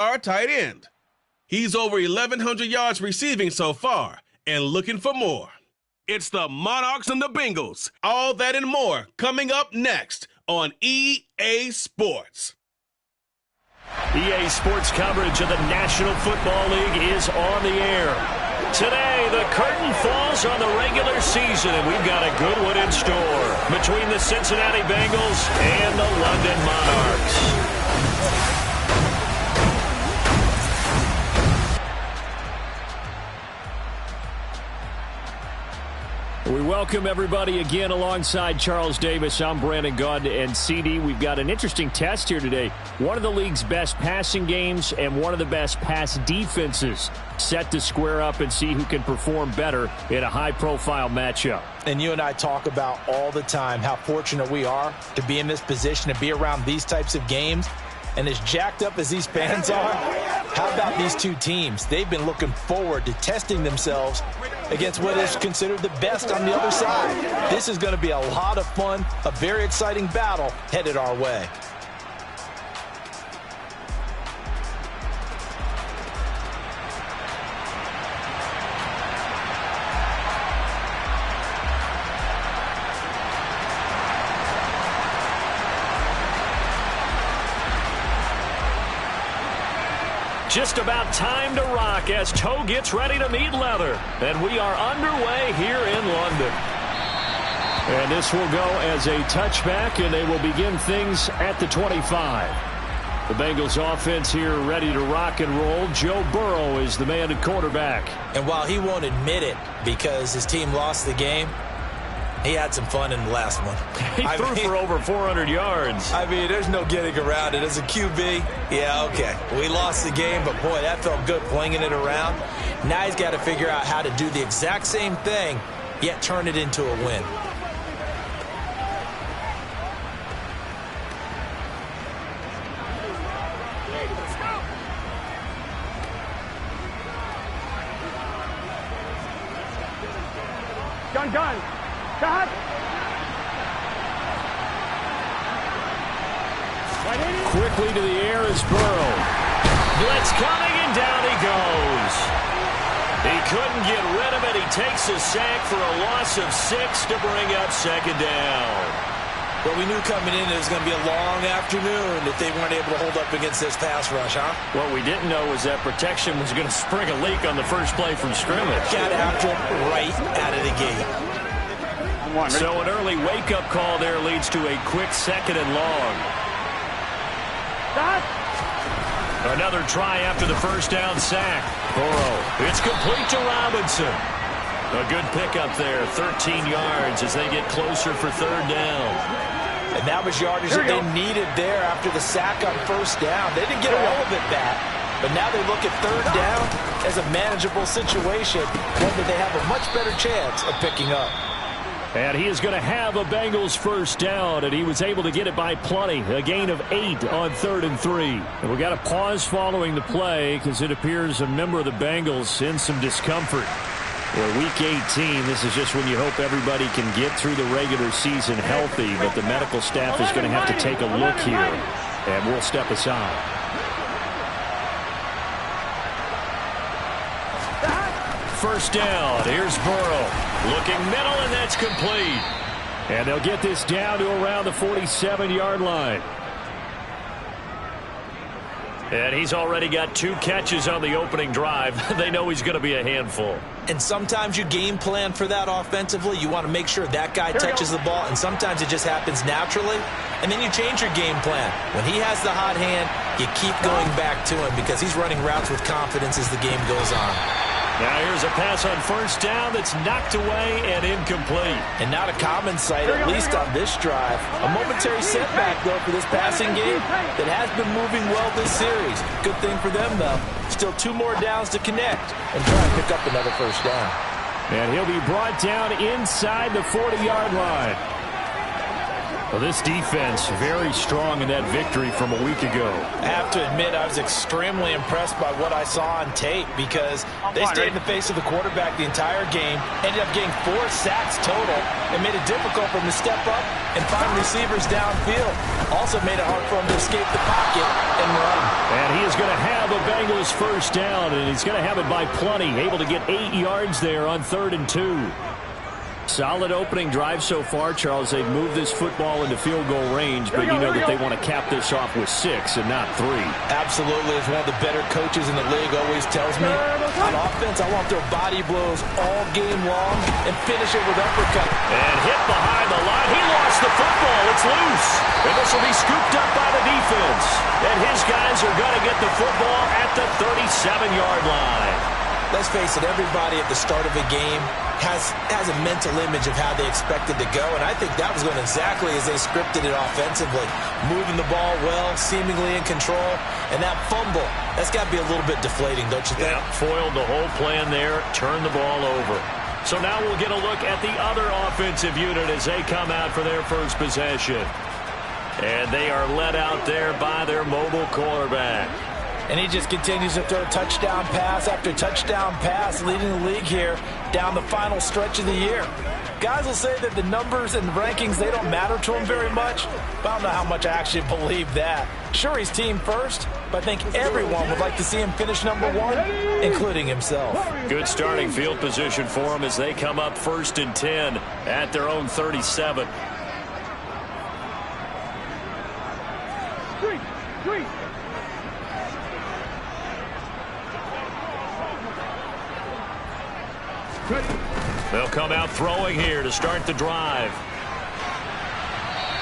our tight end. He's over 1,100 yards receiving so far and looking for more. It's the Monarchs and the Bengals. All that and more coming up next on EA Sports. EA Sports coverage of the National Football League is on the air. Today, the curtain falls on the regular season, and we've got a good one in store between the Cincinnati Bengals and the London Monarchs. We welcome everybody again alongside Charles Davis. I'm Brandon Gunn and CD. We've got an interesting test here today. One of the league's best passing games and one of the best pass defenses set to square up and see who can perform better in a high-profile matchup. And you and I talk about all the time how fortunate we are to be in this position, to be around these types of games. And as jacked up as these fans are, how about these two teams? They've been looking forward to testing themselves against what is considered the best on the other side. This is going to be a lot of fun, a very exciting battle headed our way. Just about time to rock as toe gets ready to meet leather. And we are underway here in London. And this will go as a touchback, and they will begin things at the 25. The Bengals offense here ready to rock and roll. Joe Burrow is the man at quarterback. And while he won't admit it because his team lost the game, he had some fun in the last one. He threw for over 400 yards. I mean, there's no getting around it. As a QB, yeah, okay. We lost the game, but boy, that felt good flinging it around. Now he's got to figure out how to do the exact same thing, yet turn it into a win. Gun. Cut! Quickly to the air is Burrow. Blitz coming, and down he goes. He couldn't get rid of it. He takes a sack for a loss of 6 to bring up second down. Well, we knew coming in it was going to be a long afternoon if they weren't able to hold up against this pass rush, huh? What we didn't know was that protection was going to spring a leak on the first play from scrimmage. Got after it right out of the gate. So an early wake-up call there leads to a quick second and long. Another try after the first down sack. Burrow. It's complete to Robinson. A good pickup there, 13 yards as they get closer for third down. And that was yardage that they needed there after the sack on first down. They didn't get all of it back, but now they look at third down as a manageable situation, one that they have a much better chance of picking up. And he is going to have a Bengals first down, and he was able to get it by plenty. A gain of 8 on 3rd and 3. And we got a pause following the play because it appears a member of the Bengals in some discomfort. Well, week 18, this is just when you hope everybody can get through the regular season healthy, but the medical staff is going to have to take a look here, and we'll step aside. First down, here's Burrow. Looking middle, and that's complete. And they'll get this down to around the 47-yard line. And he's already got 2 catches on the opening drive. They know he's going to be a handful. And sometimes you game plan for that offensively. You want to make sure that guy touches the ball, and sometimes it just happens naturally. And then you change your game plan. When he has the hot hand, you keep going back to him because he's running routes with confidence as the game goes on. Now here's a pass on first down that's knocked away and incomplete. And not a common sight, at least on this drive. A momentary setback, though, for this passing game that has been moving well this series. Good thing for them, though. Still 2 more downs to connect and try and pick up another first down. And he'll be brought down inside the 40-yard line. Well, this defense very strong in that victory from a week ago. I have to admit, I was extremely impressed by what I saw on tape because they stayed in the face of the quarterback the entire game, ended up getting 4 sacks total, and made it difficult for him to step up and find receivers downfield. Also made it hard for him to escape the pocket and run. And he is going to have a Bengals first down, and he's going to have it by plenty, able to get 8 yards there on 3rd and 2. Solid opening drive so far, Charles. They've moved this football into field goal range, but you know that they want to cap this off with 6 and not 3. Absolutely. As one of the better coaches in the league always tells me, on offense, I want their body blows all game long and finish it with uppercut. And hit behind the line. He lost the football. It's loose. And this will be scooped up by the defense. And his guys are going to get the football at the 37-yard line. Let's face it, everybody at the start of a game has a mental image of how they expect it to go, and I think that was going exactly as they scripted it offensively. Moving the ball well, seemingly in control, and that fumble, that's got to be a little bit deflating, don't you think? Yeah, foiled the whole plan there, turned the ball over. So now we'll get a look at the other offensive unit as they come out for their first possession. And they are led out there by their mobile quarterback. And he just continues to throw touchdown pass after touchdown pass, leading the league here down the final stretch of the year. Guys will say that the numbers and rankings, they don't matter to him very much, but I don't know how much I actually believe that. Sure, he's team first, but I think everyone would like to see him finish number 1, including himself. Good starting field position for him as they come up 1st and 10 at their own 37. They'll come out throwing here to start the drive.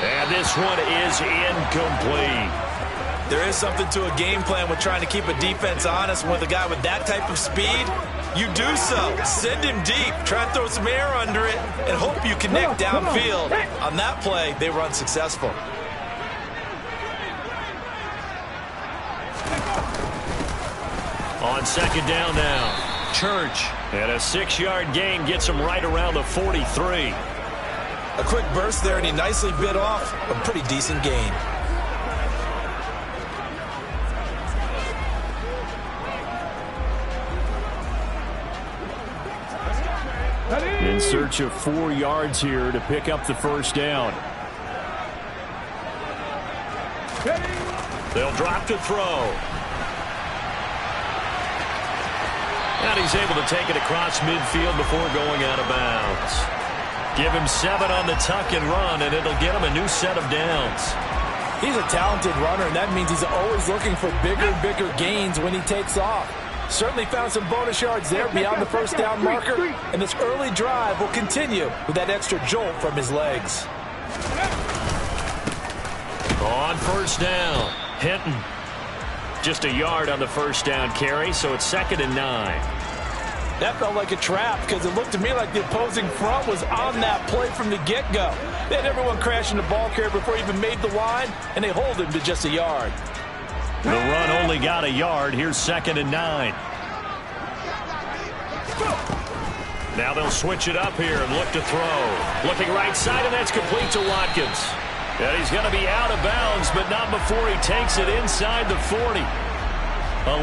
And this one is incomplete. There is something to a game plan with trying to keep a defense honest. With a guy with that type of speed, you do so. Send him deep. Try and throw some air under it and hope you connect downfield. On that play, they were unsuccessful. On 2nd down now. Church. And a 6-yard gain gets him right around the 43. A quick burst there, and he nicely bit off a pretty decent gain. In search of 4 yards here to pick up the first down. They'll drop to throw. And he's able to take it across midfield before going out of bounds. Give him 7 on the tuck and run, and it'll get him a new set of downs. He's a talented runner, and that means he's always looking for bigger and bigger gains when he takes off. Certainly found some bonus yards there beyond the first down marker, and this early drive will continue with that extra jolt from his legs. On 1st down, Hinton. Just a yard on the first down carry, so it's 2nd and 9. That felt like a trap because it looked to me like the opposing front was on that play from the get-go. They had everyone crashing the ball carrier before he even made the line, and they hold him to just a yard. The run only got a yard. Here's 2nd and 9. Now they'll switch it up here and look to throw. Looking right side, and that's complete to Watkins. And he's going to be out of bounds, but not before he takes it inside the 40.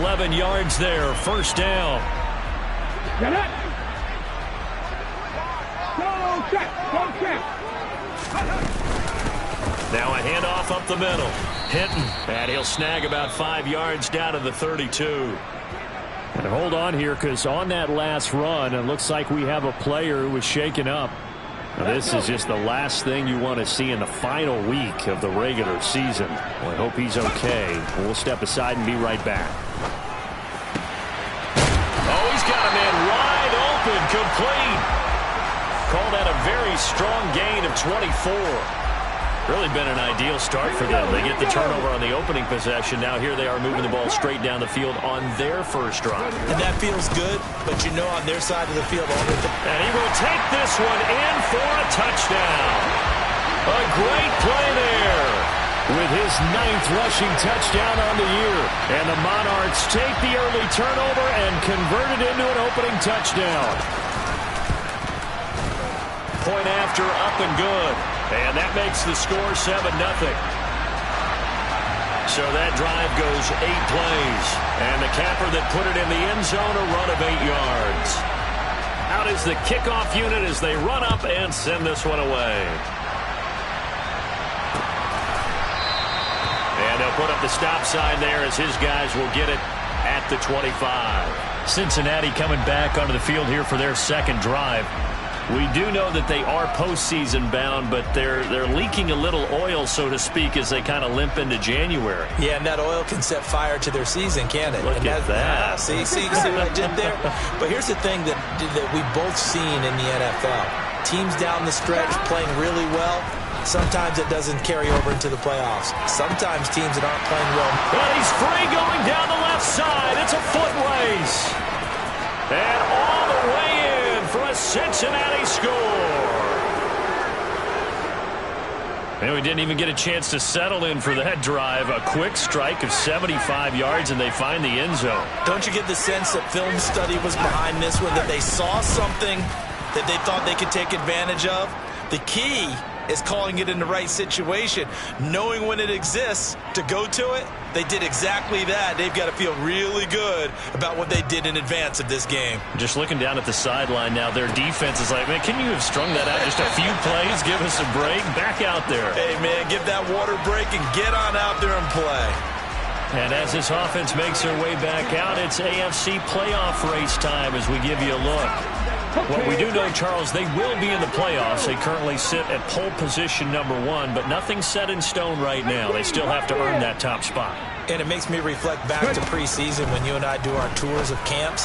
11 yards there, first down. Now a handoff up the middle. Hinton, and he'll snag about 5 yards down to the 32. And hold on here, because on that last run, it looks like we have a player who was shaken up. Now, this is just the last thing you want to see in the final week of the regular season. Well, I hope he's okay. We'll step aside and be right back. Oh, he's got a man wide open, complete. Call that a very strong gain of 24. Really been an ideal start for them. They get the turnover on the opening possession. Now here they are moving the ball straight down the field on their first drive. And that feels good, but you know on their side of the field. And he will take this one in for a touchdown. A great play there with his 9th rushing touchdown on the year. And the Monarchs take the early turnover and convert it into an opening touchdown. Point after, up and good. And that makes the score 7-0. So that drive goes 8 plays. And the capper that put it in the end zone, a run of 8 yards. Out is the kickoff unit as they run up and send this one away. And they'll put up the stop sign there as his guys will get it at the 25. Cincinnati coming back onto the field here for their second drive. We do know that they are postseason bound, but they're leaking a little oil, so to speak, as they kind of limp into January. Yeah, and that oil can set fire to their season, can't it? Look at that. See what I did there? But here's the thing that we've both seen in the NFL. Teams down the stretch playing really well. Sometimes it doesn't carry over into the playoffs. Sometimes teams that aren't playing well. But he's free going down the left side. It's a foot race. And all the way in for a Cincinnati score. And we didn't even get a chance to settle in for that drive. A quick strike of 75 yards, and they find the end zone. Don't you get the sense that film study was behind this one, that they saw something that they thought they could take advantage of? The key is calling it in the right situation, knowing when it exists to go to it. They did exactly that. They've got to feel really good about what they did in advance of this game. Just looking down at the sideline now, their defense is like, man, can you have strung that out just a few plays? Give us a break. Back out there. Hey, man, give that water break and get on out there and play. And as this offense makes their way back out, it's AFC playoff race time as we give you a look. What we do know, Charles, they will be in the playoffs. They currently sit at pole position #1, but nothing's set in stone right now. They still have to earn that top spot. And it makes me reflect back to preseason when you and I do our tours of camps.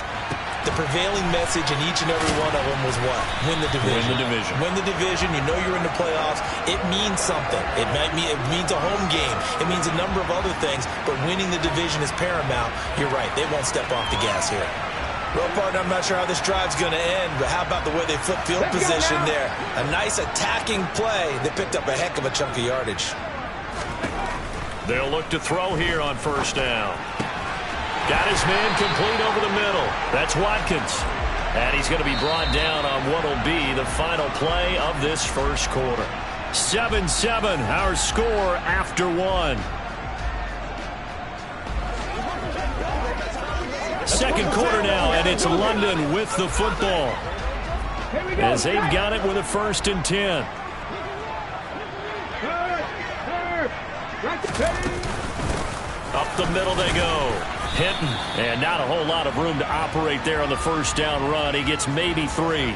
The prevailing message in each and every one of them was what? Win the division. Win the division. Win the division. You know you're in the playoffs. It means something. It means a home game. It means a number of other things, but winning the division is paramount. You're right. They won't step off the gas here. Well, partner, I'm not sure how this drive's going to end, but how about the way they flip field position there? A nice attacking play that picked up a heck of a chunk of yardage. They'll look to throw here on first down. Got his man complete over the middle. That's Watkins. And he's going to be brought down on what will be the final play of this first quarter. 7-7, our score after one. Second quarter now, and it's London with the football as they've got it with a 1st and 10. Up the middle they go. Hinton, and not a whole lot of room to operate there on the first down run. He gets maybe 3.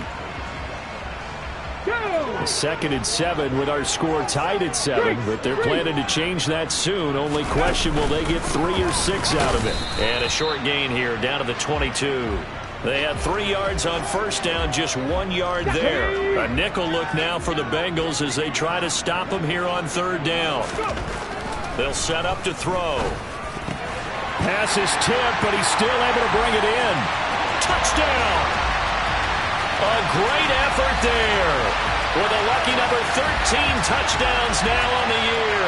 2nd and 7 with our score tied at 7, but they're planning to change that soon. Only question, will they get 3 or 6 out of it? And a short gain here down to the 22. They had 3 yards on first down, just 1 yard there. A nickel look now for the Bengals as they try to stop them here on 3rd down. They'll set up to throw. Pass is tipped, but he's still able to bring it in. Touchdown! A great effort there with a lucky number 13 touchdowns now on the year.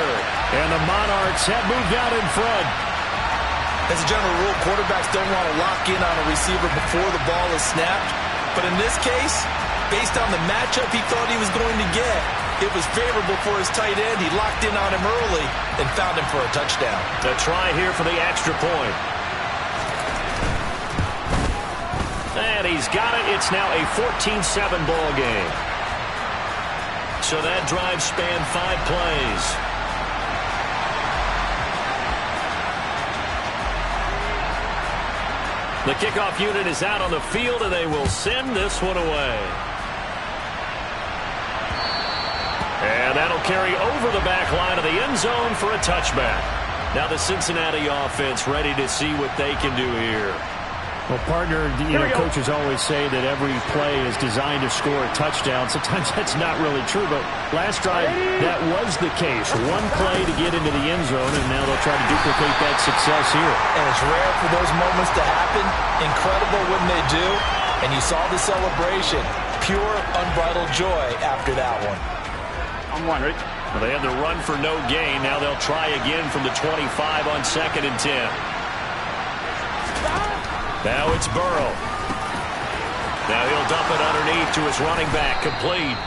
And the Monarchs have moved out in front. As a general rule, quarterbacks don't want to lock in on a receiver before the ball is snapped. But in this case, based on the matchup he thought he was going to get, it was favorable for his tight end. He locked in on him early and found him for a touchdown. The try here for the extra point. And he's got it. It's now a 14-7 ball game. So that drive spanned 5 plays. The kickoff unit is out on the field, and they will send this one away. And that'll carry over the back line of the end zone for a touchback. Now the Cincinnati offense ready to see what they can do here. Well, partner, coaches always say that every play is designed to score a touchdown. Sometimes that's not really true, but last drive, that was the case. One play to get into the end zone, and now they'll try to duplicate that success here. And it's rare for those moments to happen. Incredible when they do. And you saw the celebration. Pure, unbridled joy after that one. I'm one, right? Well, they had the run for no gain. Now they'll try again from the 25 on 2nd and 10. Now it's Burrow. Now he'll dump it underneath to his running back. Complete.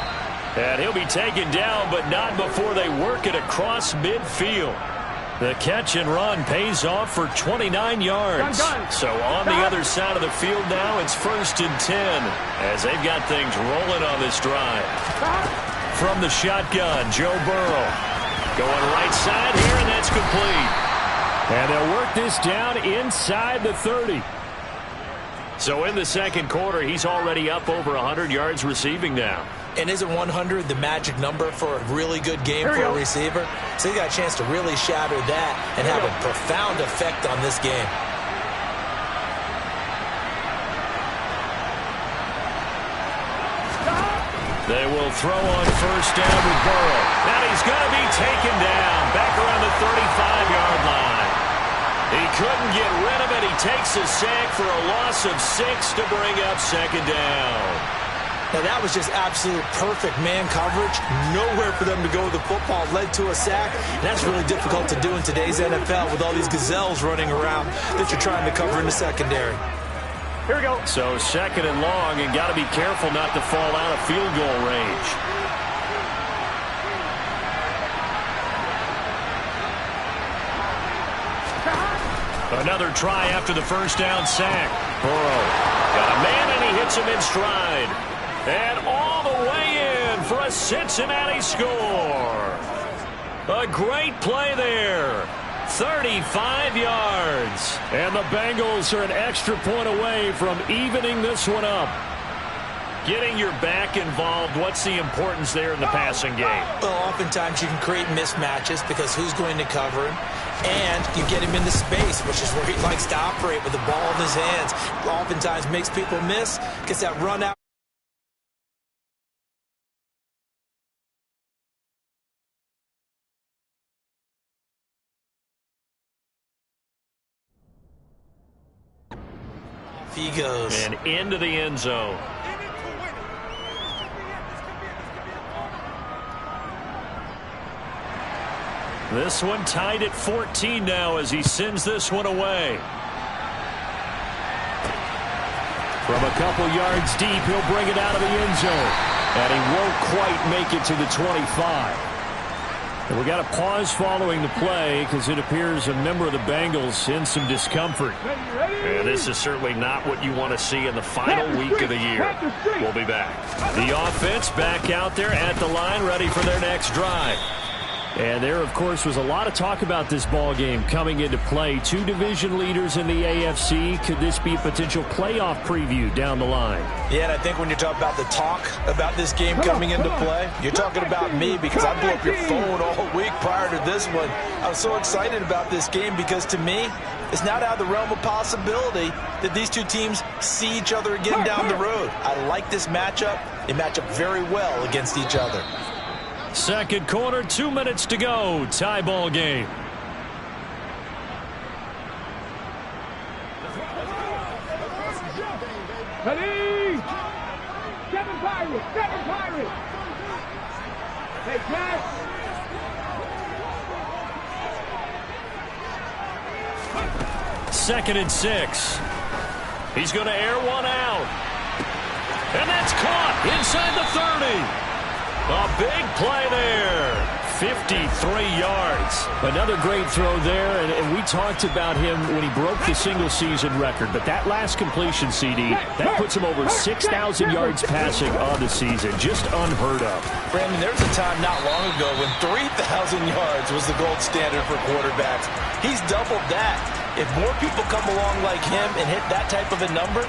And he'll be taken down, but not before they work it across midfield. The catch and run pays off for 29 yards. So on the other side of the field now, it's 1st and 10 as they've got things rolling on this drive. From the shotgun, Joe Burrow going right side here, and that's complete. And they'll work this down inside the 30. So in the second quarter, he's already up over 100 yards receiving now. And isn't 100 the magic number for a really good game for a receiver? So he got a chance to really shatter that and have a profound effect on this game. They will throw on 1st down with Burrow. And he's going to be taken down back around the 35-yard line. He couldn't get rid of it. He takes a sack for a loss of 6 to bring up 2nd down. Now, that was just absolute perfect man coverage. Nowhere for them to go with the football. Led to a sack. And that's really difficult to do in today's NFL with all these gazelles running around that you're trying to cover in the secondary. Here we go. So 2nd and long, and got to be careful not to fall out of field goal range. Another try after the 1st down sack. Burrow got a man, and he hits him in stride. And all the way in for a Cincinnati score. A great play there. 35 yards. And the Bengals are an extra point away from evening this one up. Getting your back involved, what's the importance there in the passing game? Well, oftentimes you can create mismatches because who's going to cover him? And you get him into space, which is where he likes to operate with the ball in his hands. Oftentimes makes people miss, gets that run out. He goes. And into the end zone. This one tied at 14 now as he sends this one away. From a couple yards deep, he'll bring it out of the end zone. And he won't quite make it to the 25. And we got a pause following the play because it appears a member of the Bengals in some discomfort. And this is certainly not what you want to see in the final week of the year. We'll be back. The offense back out there at the line, ready for their next drive. And there, of course, was a lot of talk about this ball game coming into play. 2 division leaders in the AFC. Could this be a potential playoff preview down the line? Yeah, and I think when you talk about the talk about this game coming into play, you're talking about me because I blew up your phone all week prior to this one. I was so excited about this game because, to me, it's not out of the realm of possibility that these two teams see each other again down the road. I like this matchup. They match up very well against each other. Second quarter, 2 minutes to go. Tie ball game. Ready? 7 Pirates! 7 Pirates! Hey, catch! Second and 6. He's going to air one out. And that's caught inside the 30. A big play there. 53 yards. Another great throw there, and we talked about him when he broke the single-season record. But that last completion, CD, that puts him over 6,000 yards passing on the season. Just unheard of. Brandon, there was a time not long ago when 3,000 yards was the gold standard for quarterbacks. He's doubled that. If more people come along like him and hit that type of a number,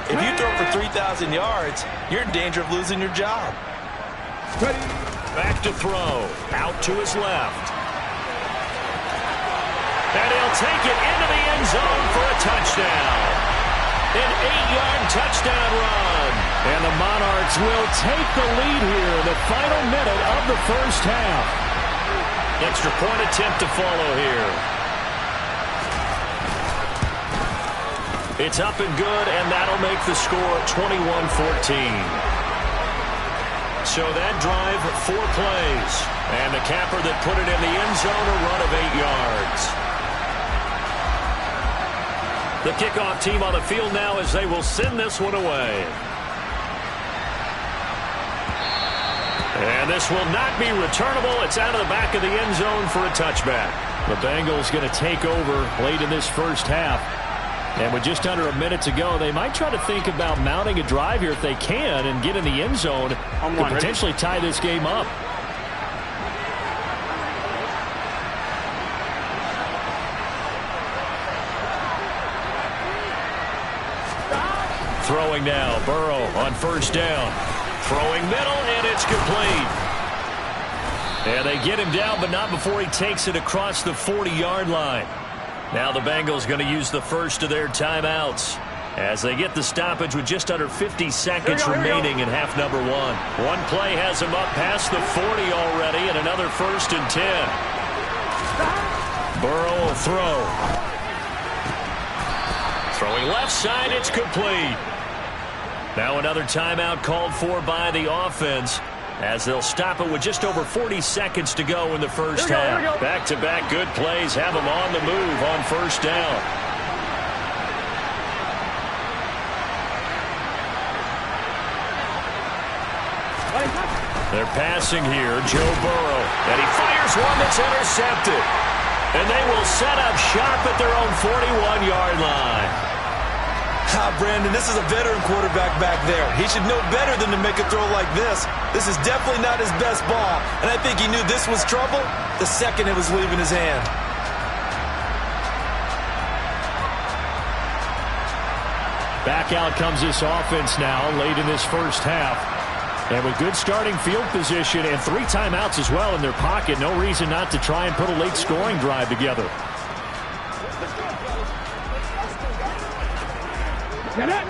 if you throw for 3,000 yards, you're in danger of losing your job. Back to throw. Out to his left. And he'll take it into the end zone for a touchdown. An 8-yard touchdown run. And the Monarchs will take the lead here in the final minute of the first half. Extra point attempt to follow here. It's up and good, and that'll make the score 21-14. So that drive, 4 plays. And the capper that put it in the end zone, a run of 8 yards. The kickoff team on the field now as they will send this one away. And this will not be returnable. It's out of the back of the end zone for a touchback. The Bengals going to take over late in this first half. And with just under a minute to go, they might try to think about mounting a drive here if they can and get in the end zone to potentially tie this game up. Throwing now, Burrow on first down. Throwing middle, and it's complete. And they get him down, but not before he takes it across the 40-yard line. Now the Bengals going to use the first of their timeouts as they get the stoppage with just under 50 seconds remaining in half number one. One play has him up past the 40 already, and another 1st and 10. Burrow will throw. Throwing left side, it's complete. Now another timeout called for by the offense as they'll stop it with just over 40 seconds to go in the first half. Back-to-back good plays have them on the move on first down. They're passing here, Joe Burrow, and he fires one that's intercepted. And they will set up shop at their own 41-yard line. Brandon, this is a veteran quarterback back there. He should know better than to make a throw like this. This is definitely not his best ball, and I think he knew this was trouble the second it was leaving his hand. Back out comes this offense now late in this first half. And with good starting field position and 3 timeouts as well in their pocket, no reason not to try and put a late scoring drive together.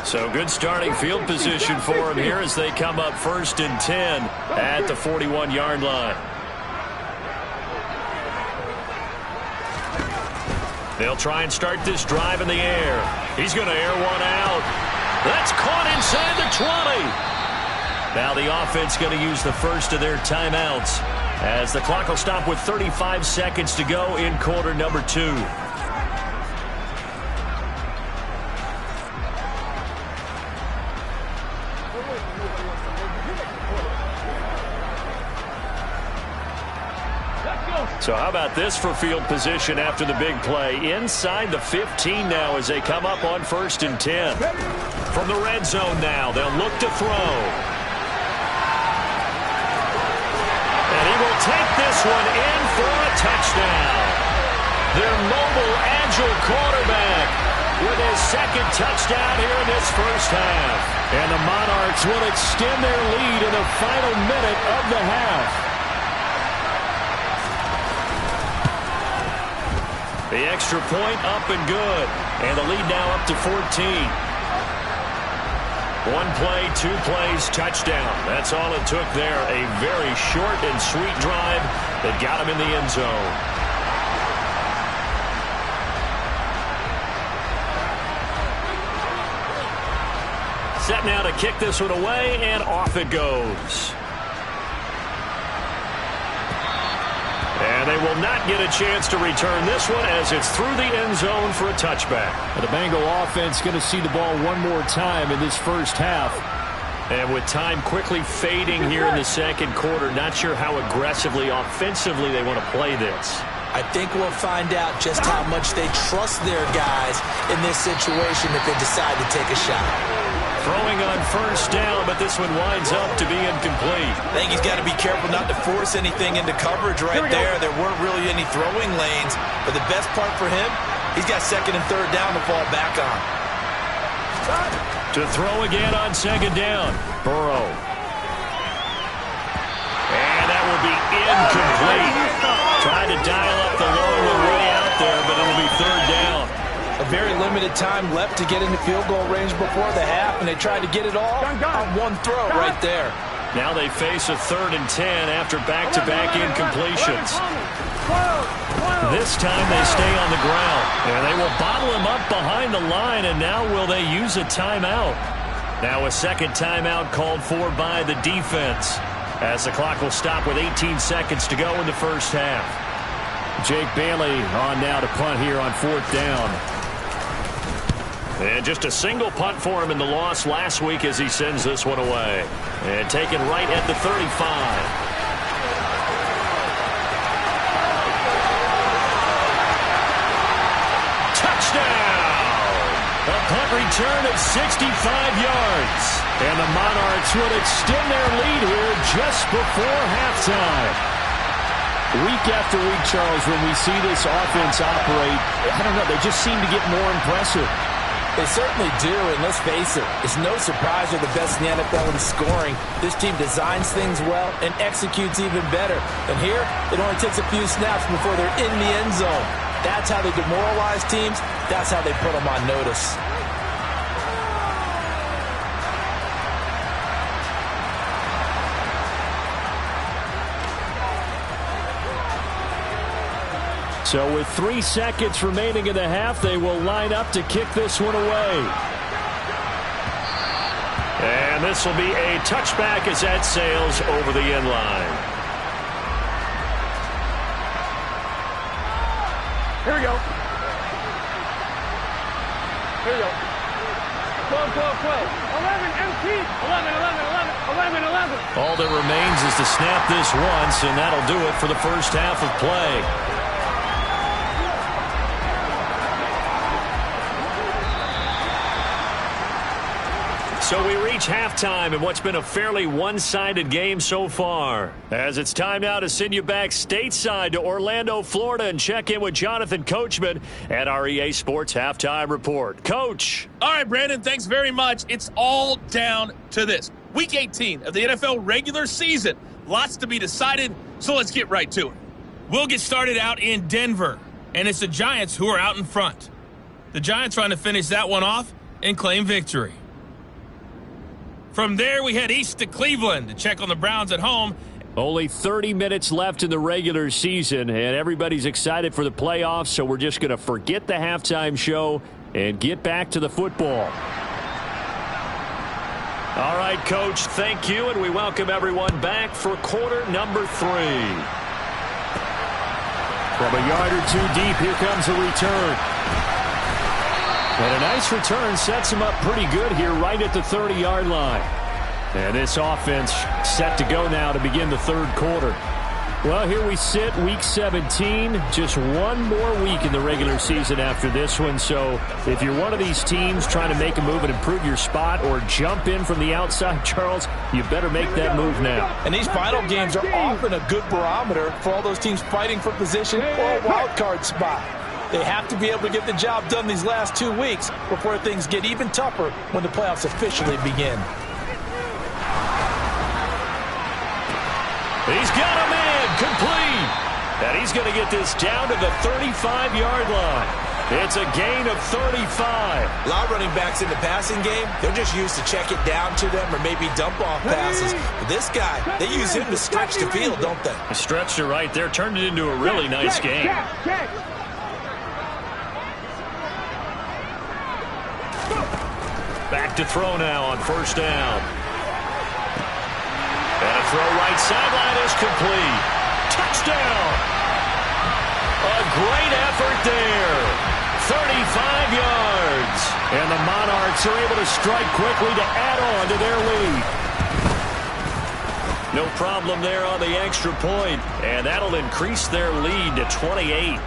So good starting field position for them here as they come up 1st and 10 at the 41-yard line. They'll try and start this drive in the air. He's going to air one out. That's caught inside the 20. Now the offense going to use the first of their timeouts as the clock will stop with 35 seconds to go in quarter number 2. So how about this for field position after the big play? Inside the 15 now as they come up on 1st and 10. From the red zone now, they'll look to throw. And he will take this one in for a touchdown. Their mobile, agile quarterback with his 2nd touchdown here in this first half. And the Monarchs will extend their lead in the final minute of the half. The extra point up and good. And the lead now up to 14. 1 play, 2 plays, touchdown. That's all it took there. A very short and sweet drive that got him in the end zone. Set now to kick this one away, and off it goes. And they will not get a chance to return this one as it's through the end zone for a touchback. And the Bengal offense going to see the ball one more time in this first half. And with time quickly fading here in the second quarter, not sure how aggressively, offensively they want to play this. I think we'll find out just how much they trust their guys in this situation if they decide to take a shot. Throwing on first down, but this one winds up to be incomplete. I think he's got to be careful not to force anything into coverage right there. There weren't really any throwing lanes, but the best part for him, he's got 2nd and 3rd down to fall back on. To throw again on 2nd down, Burrow. And that will be incomplete. Tried to dial up the long way out there, but it'll be 3rd down. A very limited time left to get into field goal range before the half, and they tried to get it all on one throw right there. Now they face a 3rd and 10 after back-to-back incompletions. This time they stay on the ground, and they will bottle him up behind the line, and now will they use a timeout? Now a 2nd timeout called for by the defense as the clock will stop with 18 seconds to go in the first half. Jake Bailey on now to punt here on 4th down. And just a single punt for him in the loss last week as he sends this one away. And taken right at the 35. Touchdown! A punt return of 65 yards. And the Monarchs would extend their lead here just before halftime. Week after week, Charles, when we see this offense operate, I don't know, they just seem to get more impressive. They certainly do, and let's face it, it's no surprise they're the best in the NFL in scoring. This team designs things well and executes even better. And here, it only takes a few snaps before they're in the end zone. That's how they demoralize teams. That's how they put them on notice. So with 3 seconds remaining in the half, they will line up to kick this one away. And this will be a touchback as that sails over the end line. Here we go. Here we go. 12, 12, 12. 11, empty. 11, 11, 11, 11, 11. All that remains is to snap this once, and that'll do it for the first half of play. So we reach halftime in what's been a fairly one-sided game so far. As it's time now to send you back stateside to Orlando, Florida, and check in with Jonathan Coachman at our EA Sports Halftime Report. Coach. All right, Brandon, thanks very much. It's all down to this. Week 18 of the NFL regular season. Lots to be decided, so let's get right to it. We'll get started out in Denver, and it's the Giants who are out in front. The Giants trying to finish that one off and claim victory. From there, we head east to Cleveland to check on the Browns at home. Only 30 minutes left in the regular season, and everybody's excited for the playoffs, so we're just going to forget the halftime show and get back to the football. All right, Coach, thank you, and we welcome everyone back for quarter number 3. From a yard or two deep, here comes a return. And a nice return sets him up pretty good here right at the 30-yard line. And this offense set to go now to begin the third quarter. Well, here we sit, week 17. Just one more week in the regular season after this one. So if you're one of these teams trying to make a move and improve your spot or jump in from the outside, Charles, you better make that move now. And these final games are often a good barometer for all those teams fighting for position or a wild card spot. They have to be able to get the job done these last 2 weeks before things get even tougher when the playoffs officially begin. He's got a man complete. And he's going to get this down to the 35-yard line. It's a gain of 35. A lot of running backs in the passing game, they're just used to check it down to them or maybe dump off passes. But this guy, they use him to stretch the field, don't they? Stretched it right there, turned it into a really nice game. Back to throw now on first down. And a throw right sideline is complete. Touchdown! A great effort there. 35 yards. And the Monarchs are able to strike quickly to add on to their lead. No problem there on the extra point. And that'll increase their lead to 28.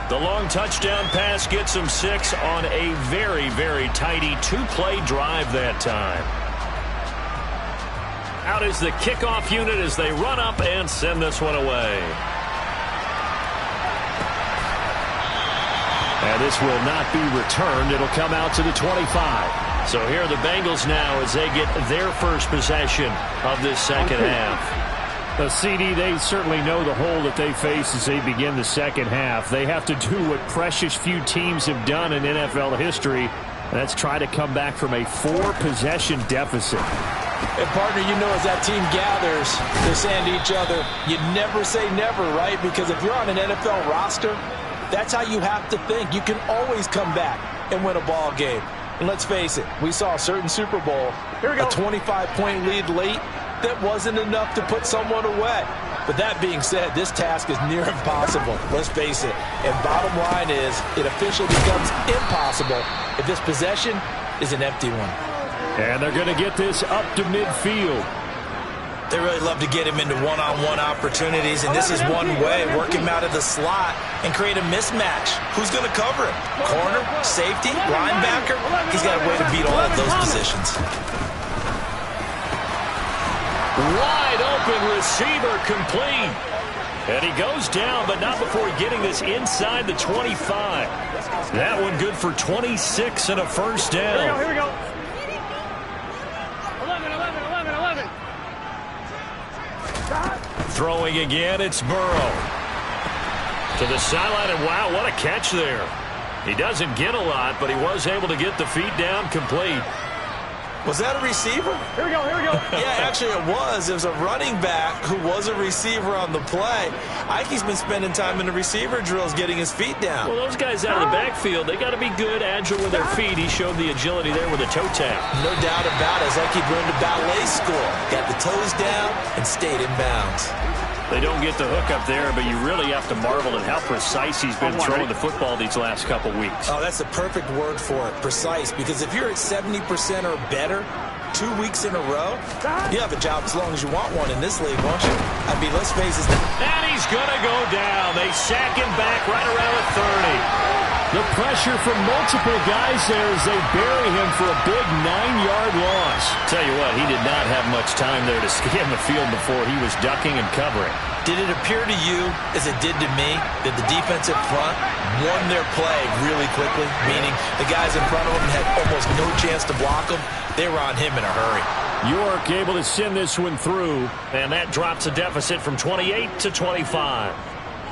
The long touchdown pass gets them 6 on a very, very tidy 2-play drive that time. Out is the kickoff unit as they run up and send this one away. And this will not be returned. It'll come out to the 25. So here are the Bengals now as they get their first possession of this second half. CD, they certainly know the hole that they face as they begin the second half. They have to do what precious few teams have done in NFL history, and that's try to come back from a 4-possession deficit. And, partner, you know as that team gathers, they're saying to each other, you never say never, right? Because if you're on an NFL roster, that's how you have to think. You can always come back and win a ball game. And let's face it, we saw a certain Super Bowl, a 25-point lead late. That wasn't enough to put someone away. But that being said, this task is near impossible. Let's face it. And bottom line is, it officially becomes impossible if this possession is an empty one. And they're going to get this up to midfield. They really love to get him into one-on-one opportunities, and this is one way. Work him out of the slot and create a mismatch. Who's going to cover him? Corner, safety, linebacker? He's got a way to beat all of those positions. Wide open receiver complete. And he goes down, but not before getting this inside the 25. That one good for 26 and a first down. Here we go. 11. Throwing again, it's Burrow. To the sideline, and wow, what a catch there. He doesn't get a lot, but he was able to get the feet down complete. Was that a receiver? Here we go. Yeah, actually it was. It was a running back who was a receiver on the play. Ikey's been spending time in the receiver drills getting his feet down. Well, those guys out of the backfield, they got to be good, agile with their feet. He showed the agility there with a toe tap. No doubt about it. It's like he learned a ballet school. Got the toes down and stayed in bounds. They don't get the hook up there, but you really have to marvel at how precise he's been throwing the football these last couple weeks. Oh, that's the perfect word for it, precise, because if you're at 70% or better 2 weeks in a row, you have a job as long as you want one in this league, won't you? I mean, let's face it. And he's going to go down. They sack him back right around the 30. The pressure from multiple guys there as they bury him for a big 9-yard loss. Tell you what, he did not have much time there to scan the field before he was ducking and covering. Did it appear to you, as it did to me, that the defensive front won their play really quickly? Meaning the guys in front of them had almost no chance to block them. They were on him in a hurry. York able to send this one through, and that drops a deficit from 28 to 25.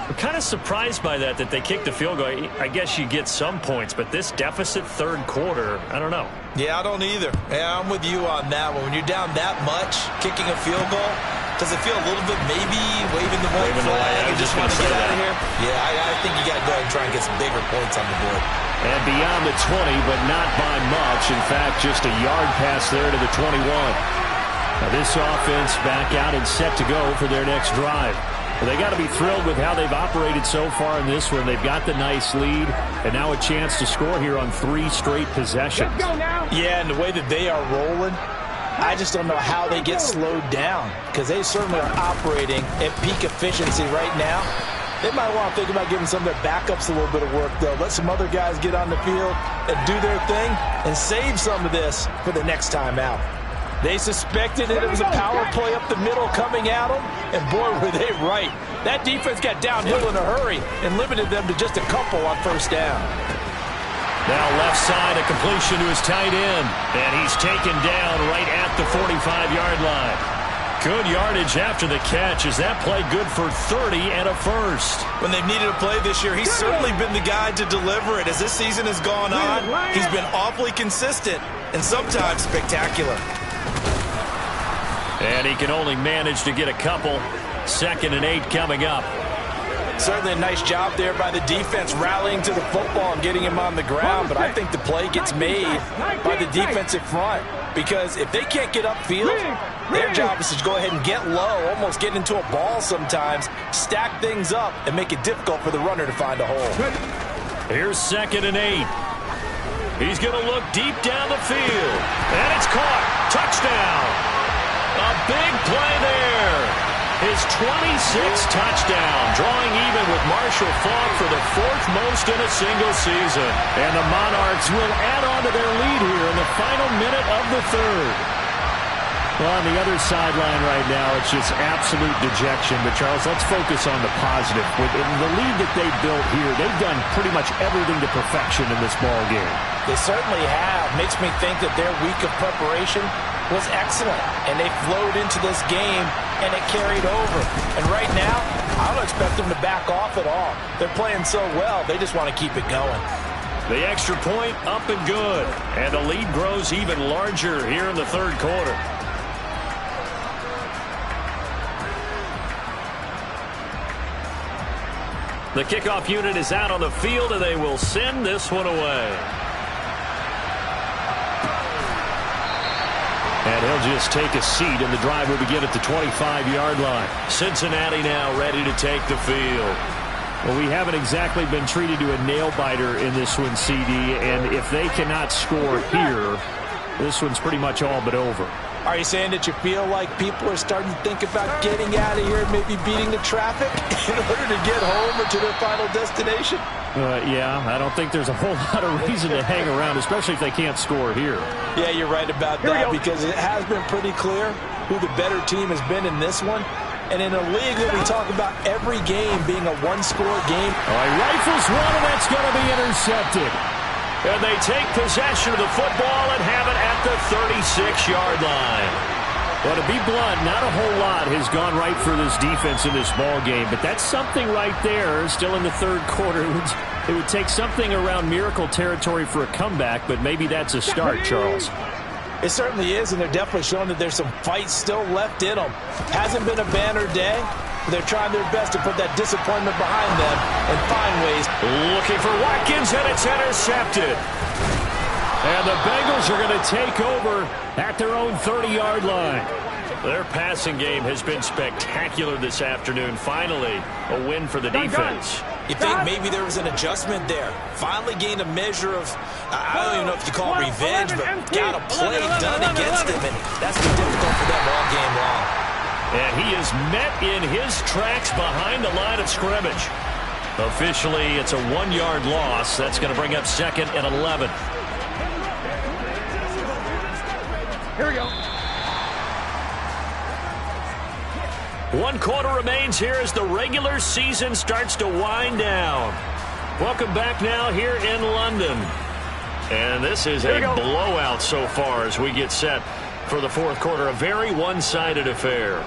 I'm kind of surprised by that they kicked the field goal. I guess you get some points, but this deficit third quarter, I don't know. Yeah, I don't either. Yeah, I'm with you on that one. When you're down that much, kicking a field goal, does it feel a little bit maybe waving the white flag and just want to get out of here? Yeah, I think you got to go ahead and try and get some bigger points on the board. And beyond the 20, but not by much. In fact, just a yard pass there to the 21. Now this offense back out and set to go for their next drive. Well, they got to be thrilled with how they've operated so far in this one. They've got the nice lead, and now a chance to score here on 3 straight possessions. Let's go now. Yeah, and the way that they are rolling, I just don't know how they get slowed down, because they certainly are operating at peak efficiency right now. They might want to think about giving some of their backups a little bit of work, though. Let some other guys get on the field and do their thing and save some of this for the next time out. They suspected that it was a power play up the middle coming at them, and boy, were they right. That defense got downhill in a hurry and limited them to just a couple on first down. Now left side, a completion to his tight end, and he's taken down right at the 45-yard line. Good yardage after the catch. Is that play good for 30 and a first? When they've needed a play this year, he's certainly been the guy to deliver it. As this season has gone on, he's been awfully consistent and sometimes spectacular. And he can only manage to get a couple. 2nd and 8 coming up. Certainly a nice job there by the defense rallying to the football and getting him on the ground, but I think the play gets made by the defensive front, because if they can't get upfield, their job is to go ahead and get low, almost get into a ball sometimes, stack things up, and make it difficult for the runner to find a hole. Here's 2nd and 8. He's going to look deep down the field, and it's caught. Touchdown. A big play there. His 26th touchdown, drawing even with Marshall Faulk for the 4th most in a single season. And the Monarchs will add on to their lead here in the final minute of the 3rd. Well, on the other sideline right now, it's just absolute dejection. But, Charles, let's focus on the positive. With the lead that they've built here, they've done pretty much everything to perfection in this ball game. They certainly have. Makes me think that their week of preparation was excellent, and they flowed into this game, and it carried over. And right now, I don't expect them to back off at all. They're playing so well, they just want to keep it going. The extra point up and good, and the lead grows even larger here in the 3rd quarter. The kickoff unit is out on the field, and they will send this one away. And They'll just take a seat, and the drive will begin at the 25-yard line. Cincinnati now ready to take the field. Well, we haven't exactly been treated to a nail-biter in this one, CD, and if they cannot score here, this one's pretty much all but over. Are you saying that you feel like people are starting to think about getting out of here and maybe beating the traffic in order to get home or to their final destination? Yeah, I don't think there's a whole lot of reason to hang around, especially if they can't score here. Yeah, you're right about that, because it has been pretty clear who the better team has been in this one. And in a league that we talk about every game being a one-score game. All right, rifles one, and that's going to be intercepted. And they take possession of the football and have it at the 36-yard line. Well, to be blunt, not a whole lot has gone right for this defense in this ball game, but that's something right there. Still in the third quarter. It would take something around miracle territory for a comeback, but maybe that's a start, Charles. It certainly is, and they're definitely showing that there's some fight still left in them. Hasn't been a banner day, but they're trying their best to put that disappointment behind them and find ways. Looking for Watkins, and it's intercepted. And the Bengals are going to take over at their own 30-yard line. Their passing game has been spectacular this afternoon. Finally, a win for the defense. You think maybe there was an adjustment there. Finally gained a measure of, I don't even know if you call it revenge, but got a play done against him, and that's been difficult for them all game long. And he is met in his tracks behind the line of scrimmage. Officially, it's a 1-yard loss. That's going to bring up 2nd and 11. Here we go. 1 quarter remains here as the regular season starts to wind down. Welcome back now here in London. And this is a blowout so far as we get set for the fourth quarter. A very one-sided affair.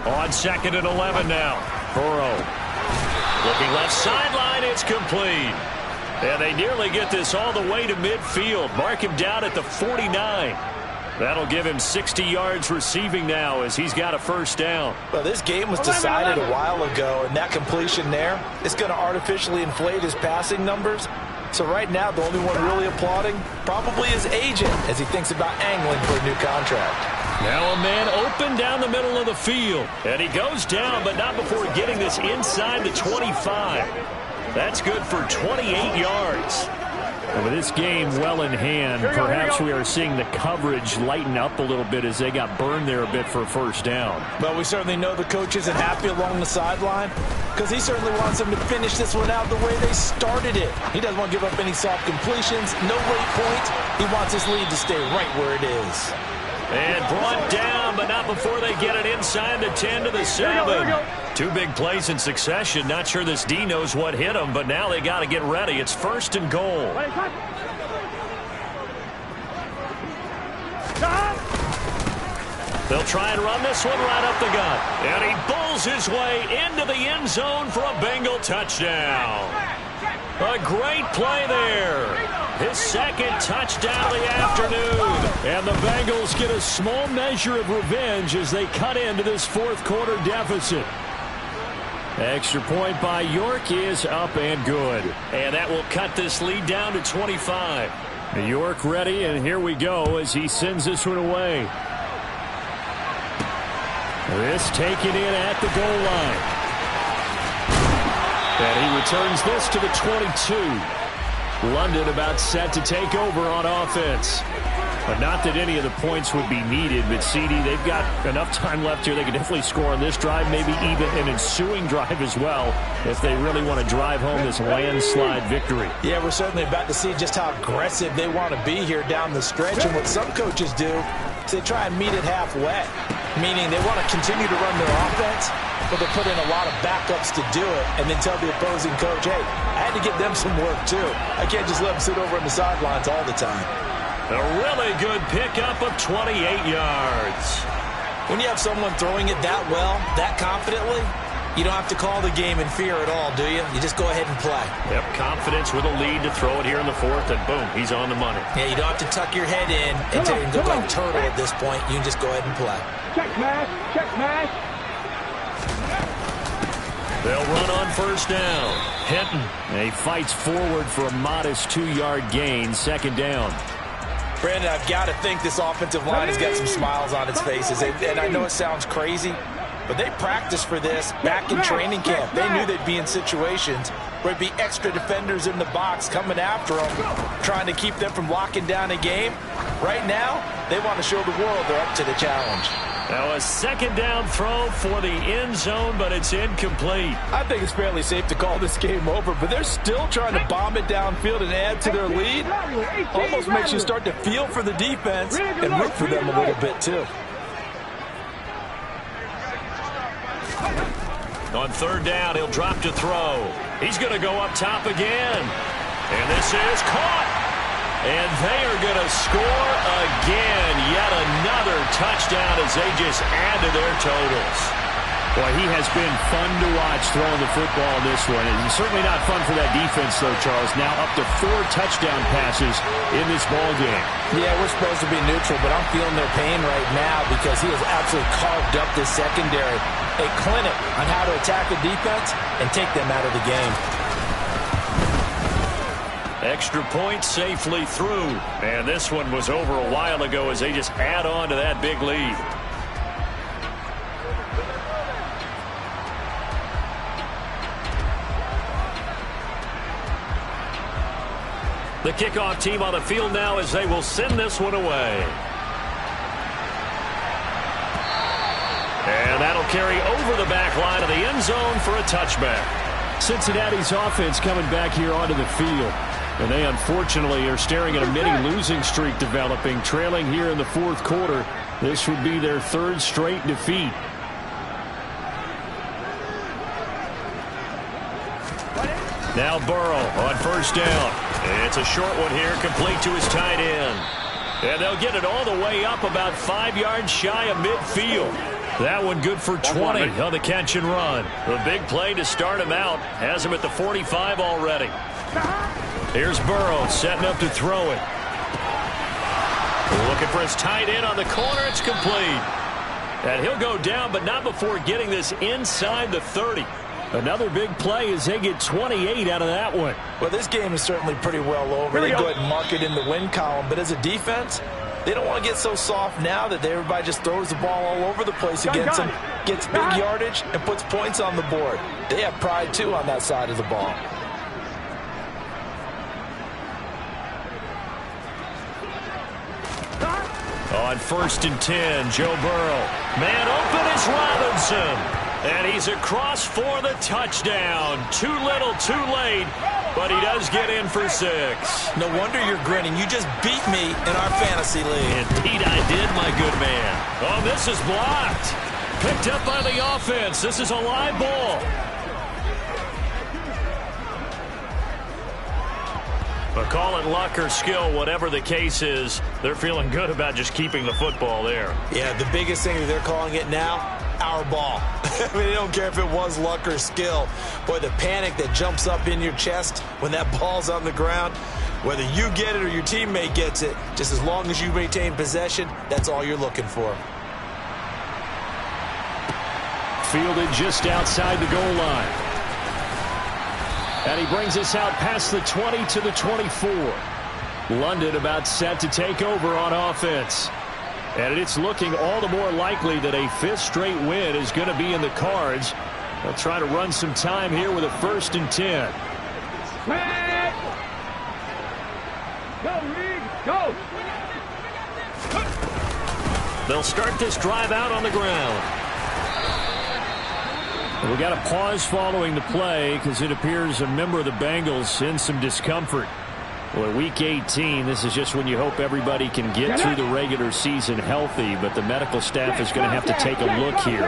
On 2nd and 11 now. Burrow. Looking left sideline, it's complete. And they nearly get this all the way to midfield. Mark him down at the 49. That'll give him 60 yards receiving now as he's got a first down. Well, this game was decided a while ago, and that completion there is going to artificially inflate his passing numbers. So right now, the only one really applauding probably his agent as he thinks about angling for a new contract. Now a man open down the middle of the field. And he goes down, but not before getting this inside the 25. That's good for 28 yards. And with this game well in hand, perhaps we are seeing the coverage lighten up a little bit as they got burned there a bit for a first down. But we certainly know the coach isn't happy along the sideline because he certainly wants them to finish this one out the way they started it. He doesn't want to give up any soft completions, no late points. He wants his lead to stay right where it is. And brought down, but not before they get it inside the 10 to the 7. 2 big plays in succession. Not sure this D knows what hit him, but now they got to get ready. It's 1st and goal. They'll try and run this one right up the gut. And he bulls his way into the end zone for a Bengal touchdown. A great play there. His 2nd touchdown of the afternoon. And the Bengals get a small measure of revenge as they cut into this fourth quarter deficit. Extra point by York is up and good. And that will cut this lead down to 25. York ready, and here we go as he sends this one away. This taken in at the goal line. And he returns this to the 22. London about set to take over on offense. But not that any of the points would be needed, but CD, they've got enough time left here. They can definitely score on this drive, maybe even an ensuing drive as well, if they really want to drive home this landslide victory. Yeah, we're certainly about to see just how aggressive they want to be here down the stretch. And what some coaches do is they try and meet it halfway, meaning they want to continue to run their offense, but they put in a lot of backups to do it and then tell the opposing coach, hey, I had to give them some work too. I can't just let them sit over on the sidelines all the time. A really good pickup of 28 yards. When you have someone throwing it that well, that confidently, you don't have to call the game in fear at all, do you? You just go ahead and play. Yep, confidence with a lead to throw it here in the fourth, and boom, he's on the money. Yeah, you don't have to tuck your head in and go like turtle at this point. You can just go ahead and play. Check smash, check smash. They'll run on first down. Hinton, he fights forward for a modest 2-yard gain, second down. Brandon, I've got to think this offensive line has got some smiles on its faces. And I know it sounds crazy, but they practiced for this back in training camp. They knew they'd be in situations where it'd be extra defenders in the box coming after them, trying to keep them from locking down a game. Right now, they want to show the world they're up to the challenge. Now a second down throw for the end zone, but it's incomplete. I think it's fairly safe to call this game over, but they're still trying to bomb it downfield and add to their lead. Almost makes you start to feel for the defense and root for them a little bit too. On third down, he'll drop to throw. He's going to go up top again. And this is caught. And they are going to score again. Yet another touchdown as they just add to their totals. Boy, he has been fun to watch throwing the football in this one. It's certainly not fun for that defense, though, Charles. Now up to 4 touchdown passes in this ballgame. Yeah, we're supposed to be neutral, but I'm feeling their pain right now because he has absolutely carved up this secondary. A clinic on how to attack the defense and take them out of the game. Extra point safely through. And this one was over a while ago as they just add on to that big lead. The kickoff team on the field now as they will send this one away. And that'll carry over the back line of the end zone for a touchback. Cincinnati's offense coming back here onto the field. And they unfortunately are staring at a mini losing streak developing, trailing here in the fourth quarter. This would be their 3rd straight defeat. Now Burrow on first down. It's a short one here, complete to his tight end. And they'll get it all the way up about 5 yards shy of midfield. That one good for 20 on the catch and run. The big play to start him out has him at the 45 already. Here's Burrow setting up to throw it. Looking for his tight end on the corner. It's complete. And he'll go down, but not before getting this inside the 30. Another big play as they get 28 out of that one. Well, this game is certainly pretty well over. They go ahead and mark it in the win column. But as a defense, they don't want to get so soft now that everybody just throws the ball all over the place against them, gets big yardage, and puts points on the board. They have pride, too, on that side of the ball. On 1st and 10, Joe Burrow. Man open is Robinson. And he's across for the touchdown. Too little, too late. But he does get in for 6. No wonder you're grinning. You just beat me in our fantasy league. Indeed I did, my good man. Oh, this is blocked. Picked up by the offense. This is a live ball. But call it luck or skill, whatever the case is, they're feeling good about just keeping the football there. Yeah, the biggest thing that they're calling it now, our ball. I mean, they don't care if it was luck or skill. Boy, the panic that jumps up in your chest when that ball's on the ground, whether you get it or your teammate gets it, just as long as you maintain possession, that's all you're looking for. Fielded just outside the goal line. And he brings us out past the 20 to the 24. London about set to take over on offense. And it's looking all the more likely that a 5th straight win is going to be in the cards. They'll try to run some time here with a 1st and 10. Go! They'll start this drive out on the ground. We got a pause following the play because it appears a member of the Bengals in some discomfort. Well, week 18, this is just when you hope everybody can get through the regular season healthy, but the medical staff is going to have to take a look here,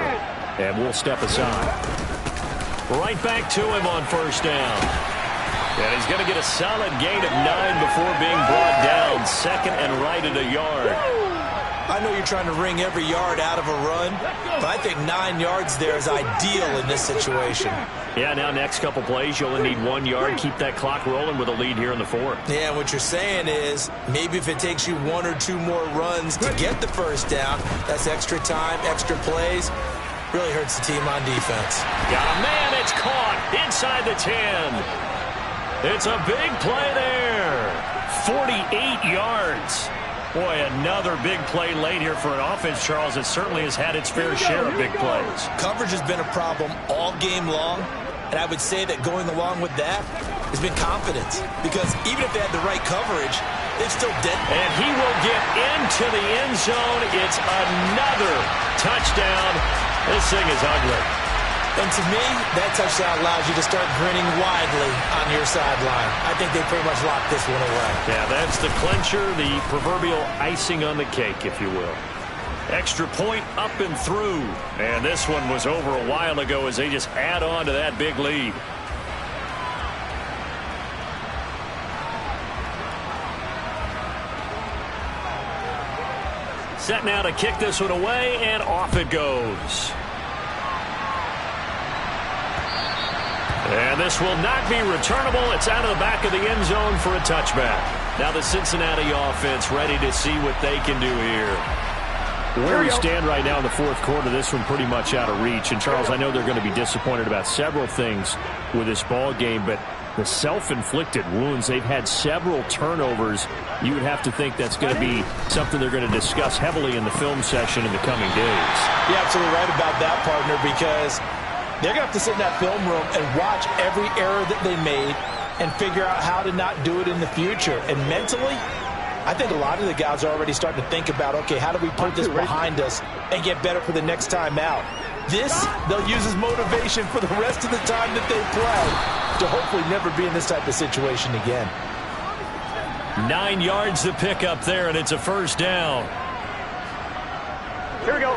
and we'll step aside. Right back to him on first down. And he's going to get a solid gain of 9 before being brought down. 2nd and right at a yard. I know you're trying to wring every yard out of a run, but I think 9 yards there is ideal in this situation. Yeah, now next couple plays, you only need 1 yard. Keep that clock rolling with a lead here in the 4th. Yeah, what you're saying is maybe if it takes you 1 or 2 more runs to get the first down, that's extra time, extra plays. Really hurts the team on defense. Got a man at It's caught inside the 10. It's a big play there. 48 yards. Boy, another big play late here for an offense, Charles, that certainly has had its fair share of big plays. Coverage has been a problem all game long, and I would say that going along with that has been confidence, because even if they had the right coverage, they've still dead. And he will get into the end zone. It's another touchdown. This thing is ugly. And to me, that touchdown allows you to start grinning widely on your sideline. I think they pretty much locked this one away. Yeah, that's the clincher, the proverbial icing on the cake, if you will. Extra point up and through. And this one was over a while ago as they just add on to that big lead. Set now to kick this one away, and off it goes. And this will not be returnable. It's out of the back of the end zone for a touchback. Now the Cincinnati offense ready to see what they can do here. Where we stand right now in the fourth quarter, this one pretty much out of reach. And, Charles, I know they're going to be disappointed about several things with this ball game, but the self-inflicted wounds, they've had several turnovers. You would have to think that's going to be something they're going to discuss heavily in the film session in the coming days. You're absolutely right about that, partner, because they're going to have to sit in that film room and watch every error that they made and figure out how to not do it in the future. And mentally, I think a lot of the guys are already starting to think about, okay, how do we put this behind us and get better for the next time out? This, they'll use as motivation for the rest of the time that they play to hopefully never be in this type of situation again. 9 yards to pick up there, and it's a first down. Here we go.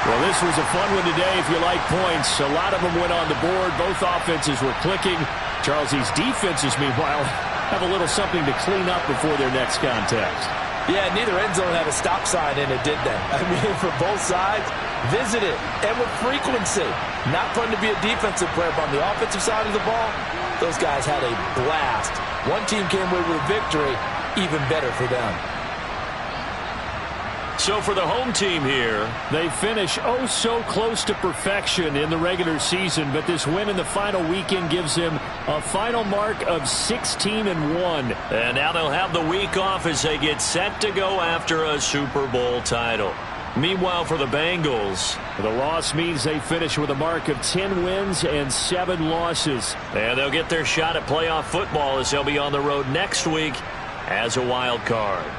Well, this was a fun one today if you like points. A lot of them went on the board. Both offenses were clicking. Charles, these defenses, meanwhile, have a little something to clean up before their next contest. Yeah, neither end zone had a stop sign in it, did they? I mean, for both sides, visit it, and with frequency. Not fun to be a defensive player, but on the offensive side of the ball, those guys had a blast. One team came away with a victory, even better for them. So for the home team here, they finish oh so close to perfection in the regular season, but this win in the final weekend gives them a final mark of 16-1. And now they'll have the week off as they get set to go after a Super Bowl title. Meanwhile, for the Bengals, the loss means they finish with a mark of 10 wins and 7 losses. And they'll get their shot at playoff football as they'll be on the road next week as a wild card.